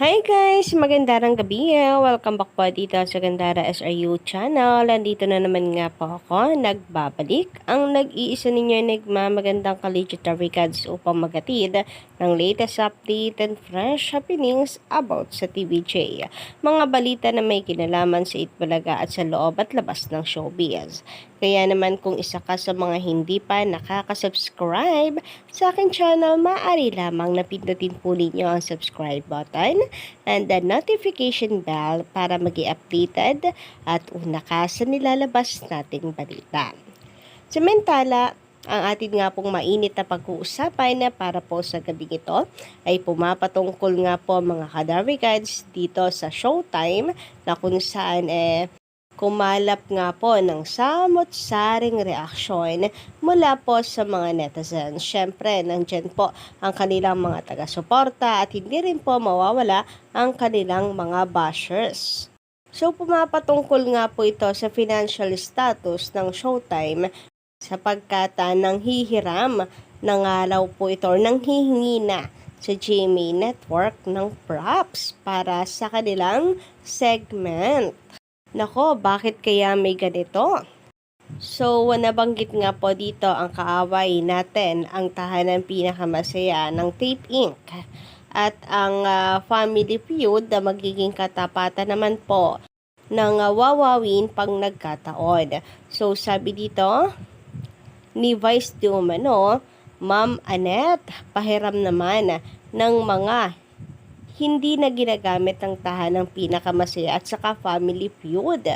Hi guys! Magandang gabi. Welcome back po dito sa Gandara SRU channel. Nandito na naman nga po ako, nagbabalik. Ang nag-iisa ninyo nagmamagandang collegiate recads upang magatid ng latest update and fresh happenings about sa TVJ. Mga balita na may kinalaman sa Itbulaga at sa loob at labas ng showbiz. Kaya naman kung isa ka sa mga hindi pa nakaka-subscribe sa akin channel, maaari lamang na pindutin po ninyo ang subscribe button and the notification bell para mag-i-updated at una ka sa nilalabas nating balita. Samantala, ang atin nga pong mainit na pag-uusapan na para po sa gabing ito ay pumapatungkol nga po mga kadarwigads dito sa Showtime na kung saan kumalap nga po ng samot-saring reaksyon mula po sa mga netizens. Siyempre, nandyan po ang kanilang mga taga-suporta at hindi rin po mawawala ang kanilang mga bashers. So, pumapatungkol nga po ito sa financial status ng Showtime sapagkat nanghihiram na nga raw po ito or nanghihingi na sa GMA Network ng props para sa kanilang segment. Nako, bakit kaya may ganito? So, nabanggit nga po dito ang kaaway natin, ang tahanan pinakamasaya ng Tape Inc. At ang Family Feud na magiging katapatan naman po ng wawawin pang nagkataon. So, sabi dito ni Vice de Umano, Ma'am Annette, pahiram naman ng mga hindi na ginagamit ng tahanang pinakamasaya at saka Family Feud.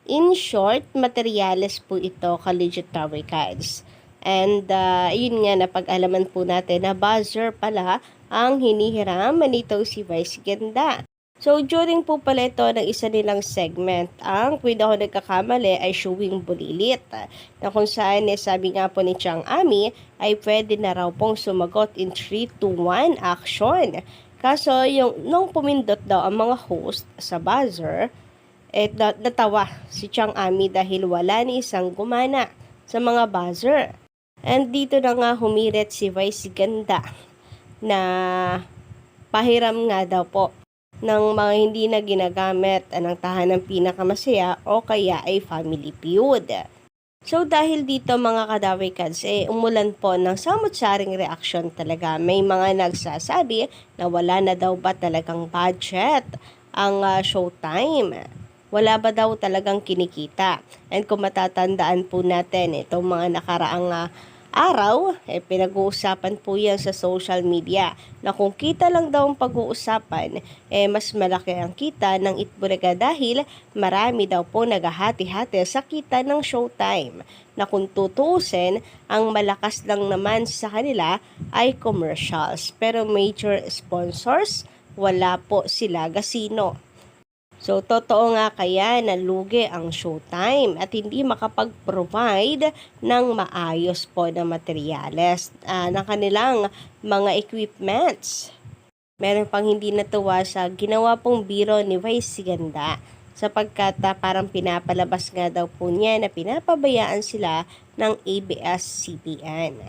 In short, materyales po ito, collegiate recads. And yun nga, napag-alaman po natin na buzzer pala ang hinihiram nito si Vice Ganda. So, during po pala ito ng isa nilang segment, ang kung ako nagkakamali ay showing bulilit. Na kung saan sabi nga po ni Chang Ami ay pwede na raw pong sumagot in 3, 2, 1 action. Kaso, nung pumindot daw ang mga host sa buzzer, natawa si Chang Ami dahil wala ni isang gumana sa mga buzzer. And dito na nga humirit si Vice Ganda na pahiram nga daw po ng mga hindi na ginagamit ng tahanang pinakamasaya o kaya ay Family Feud. So dahil dito mga kadawikads, umulan po ng samot-saring reaksyon talaga. May mga nagsasabi na wala na daw ba talagang budget ang Showtime. Wala ba daw talagang kinikita? And kung matatandaan po natin, itong mga nakaraang araw, pinag-uusapan po yan sa social media na kung kita lang daw ang pag-uusapan, mas malaki ang kita ng Itbulaga dahil marami daw po naghahati-hati sa kita ng Showtime na kung tutusin, ang malakas lang naman sa kanila ay commercials. Pero major sponsors, wala po sila gasino. So, totoo nga kaya nalugi ang Showtime at hindi makapag-provide ng maayos po na materyales ng kanilang mga equipments. Meron pang hindi natuwa sa ginawa pong biro ni Vice Ganda sapagkat parang pinapalabas nga daw po niya na pinapabayaan sila ng ABS-CBN.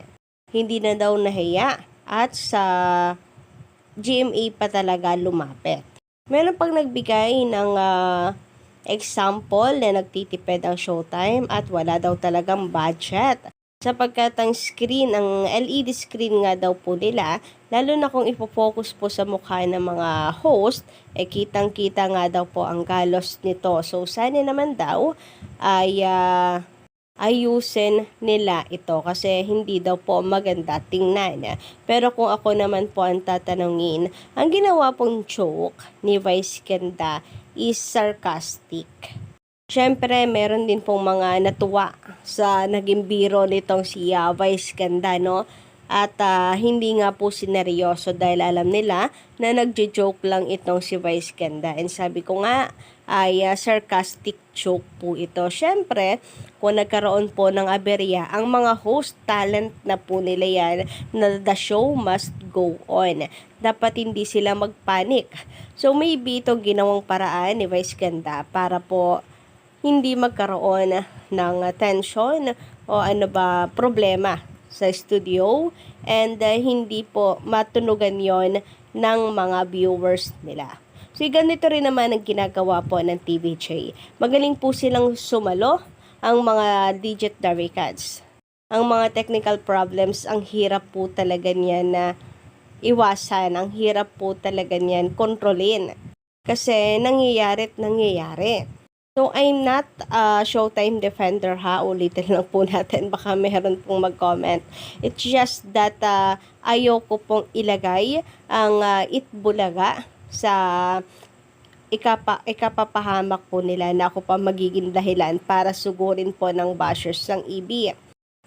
Hindi na daw nahiya at sa GMA pa talaga lumapit. Meron pang nagbigay ng example na nagtitipid ang Showtime at wala daw talagang budget. Sapagkat ang screen, ang LED screen nga daw po nila, lalo na kung ipofocus po sa mukha ng mga host, kitang-kita nga daw po ang galos nito. So, sana naman daw ay ayusin nila ito kasi hindi daw po maganda tingnan. Pero kung ako naman po ang tatanungin, ang ginawa pong joke ni Vice Ganda is sarcastic. Siyempre, meron din pong mga natuwa sa naging biro nitong si Vice Ganda, no? At hindi nga po sineryoso dahil alam nila na nagjo-joke lang itong si Vice Ganda. And sabi ko nga ay sarcastic joke po ito. Siyempre, kung nagkaroon po ng aberya, ang mga host talent na po nila yan na the show must go on. Dapat hindi sila magpanik. So maybe itong ginawang paraan ni Vice Ganda para po hindi magkaroon ng tension o problema sa studio and hindi po matunugan yon ng mga viewers nila. So, ganito rin naman ang ginagawa po ng TVJ. Magaling po silang sumalo ang mga digit records. Ang mga technical problems, ang hirap po talaga niyan na iwasan. Ang hirap po talaga niyan kontrolin. Kasi nangyayari. So, I'm not a Showtime defender ha. Ulitin lang po natin. Baka meron pong mag-comment. It's just that ayoko pong ilagay ang Itbulaga sa ikapapahamak po nila na ako pa magiging dahilan para sugurin po ng bashers ng EB.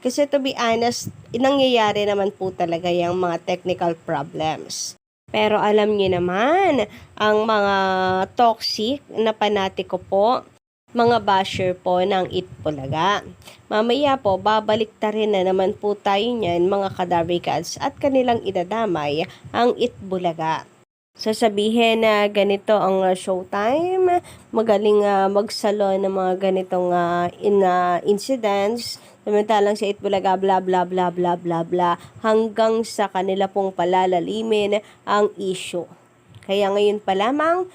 Kasi to be honest, nangyayari naman po talaga yung mga technical problems. Pero alam niyo naman, ang mga toxic na panatiko po, mga basher po ng Itbulaga. Mamaya po, babalik ta rin na naman po tayo niyan, mga kadarikads, at kanilang idadamay ang Itbulaga. Sasabihin na ganito ang Showtime, magaling magsalo ng mga ganitong incidents, samantalang sa Itbulaga, bla bla bla bla bla bla, hanggang sa kanila pong palalalimin ang issue. Kaya ngayon pa lamang,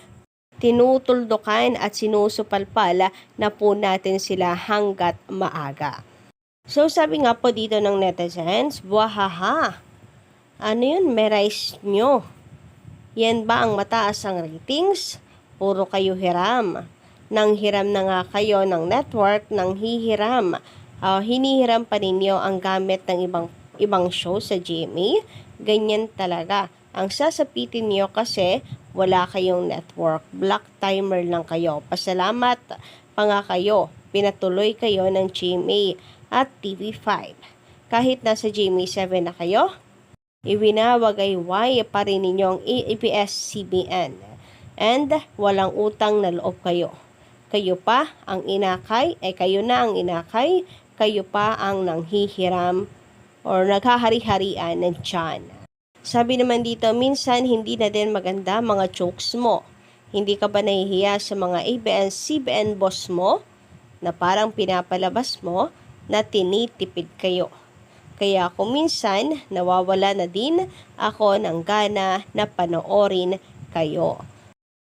tinutuldukan at sinusupalpal na po natin sila hanggat maaga. So sabi nga po dito ng netizens, buhahaha, ano yun, merais nyo? Yan ba ang mataas ang ratings? Puro kayo hiram. Nang hiram na nga kayo ng network, nang hihiram. Hinihiram pa ninyo ang gamit ng ibang show sa GMA. Ganyan talaga. Ang sasapitin niyo kasi wala kayong network. Black timer lang kayo. Pasalamat pa nga kayo. Pinatuloy kayo ng GMA at TV5. Kahit nasa GMA 7 na kayo, iwinawagay pa rin ninyo ang ABS-CBN. And walang utang na loob kayo. Kayo pa ang inakay, kayo na ang inakay, kayo pa ang nanghihiram or naghahari-harian ng tiyan. Sabi naman dito, minsan hindi na din maganda mga jokes mo. Hindi ka ba nahihiya sa mga ABS-CBN boss mo na parang pinapalabas mo na tinitipid kayo? Kaya kung minsan nawawala na din ako ng gana na panoorin kayo.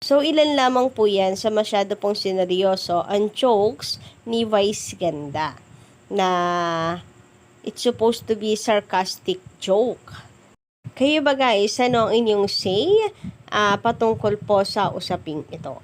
So ilan lamang po yan sa masyado pong sineryoso ang jokes ni Vice Ganda na it's supposed to be sarcastic joke. Kayo ba guys, ano ang inyong say patungkol po sa usaping ito?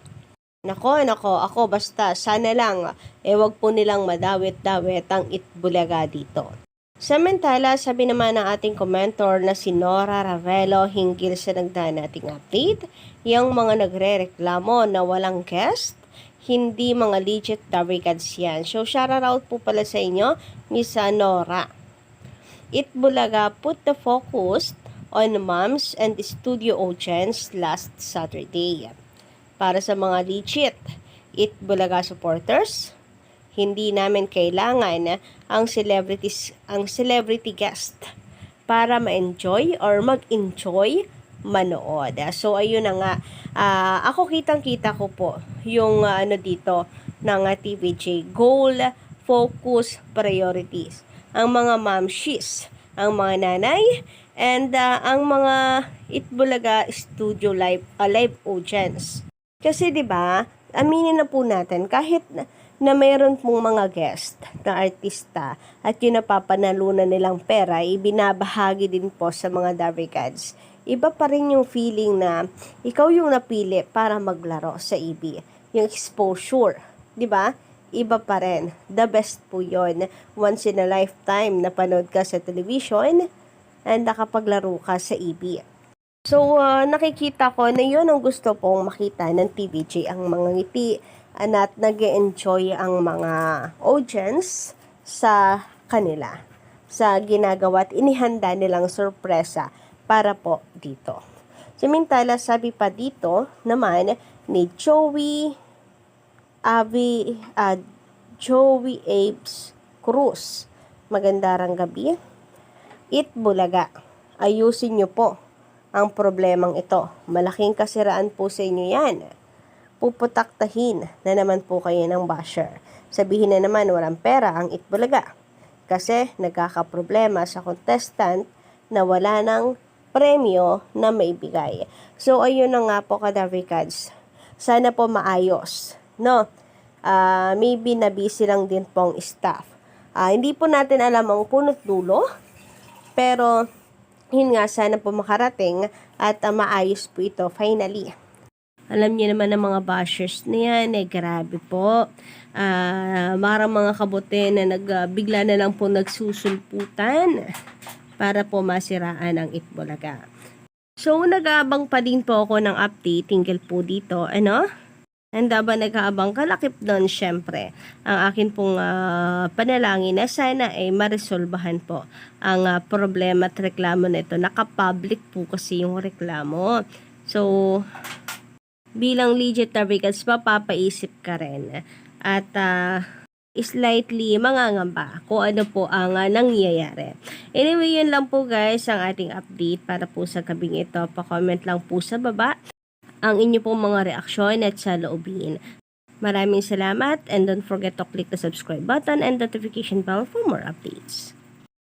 Nako, ako basta sana lang wag po nilang madawit-dawit ang Itbulaga dito. Samantala, sabi naman ng ating commentor na si Nora Ravelo hinggil sa nagdaan nating update, yung mga nagre-reklamo na walang guest, hindi mga legit Darikads yan. So, shout out po pala sa inyo, Miss Nora. Itbulaga put the focus on moms and studio audience last Saturday. Para sa mga legit Itbulaga supporters, hindi namin kailangan ang celebrity guest para ma-enjoy or mag-enjoy manood. So ayun na nga, ako kitang-kita ko po yung dito ng TVJ, goal, focus, priorities. Ang mga mamshis, ang mga nanay, and ang mga Itbulaga studio live audience. Kasi 'di ba, aminin na po natin kahit na mayroon pong mga guest na artista at yung napapanalunan nilang pera, ibinabahagi din po sa mga Darikads. Iba pa rin yung feeling na ikaw yung napili para maglaro sa EB. Yung exposure, di ba? Iba pa rin. The best po yon. Once in a lifetime na panood ka sa television and nakapaglaro ka sa EB. So, nakikita ko na yun ang gusto pong makita ng TVJ, ang mga ngiti at nag-enjoy ang mga audience sa kanila, sa ginagawa at inihanda nilang sorpresa para po dito. Samantala, sabi pa dito naman ni Joey Aves Cruz, magandang gabi. Itbulaga, ayusin niyo po ang problemang ito. Malaking kasiraan po sa inyo yan. Puputaktahin na naman po kayo ng basher. Sabihin na naman walang pera ang Itbulaga kasi nagkakaproblema sa contestant na wala ng premyo na maibigay. So, ayun na nga po, Kadavrikads. Sana po maayos, no? Maybe na busy lang din pong staff. Hindi po natin alam ang punot dulo, pero yun nga, sana po makarating at maayos po ito finally. Alam niyo naman ng mga bashers na yan, grabe po. Marang mga kabote na bigla na lang po nagsusulputan para po masiraan ang Itbulaga. So, nag-aabang pa din po ako ng update tinggal po dito, Handa ba nag-aabang kalakip doon? Syempre, ang akin pong panalangin na sana ay maresolbahan po ang problema at reklamo na ito. Nakapublic po kasi yung reklamo. So, bilang legit Tabricans, mapapaisip ka rin. At slightly mangangamba kung ano po ang nangyayari. Anyway, yun lang po guys ang ating update para po sa gabing ito. Pa-comment lang po sa baba ang inyo pong mga reaksyon at saloobin. Maraming salamat and don't forget to click the subscribe button and notification bell for more updates.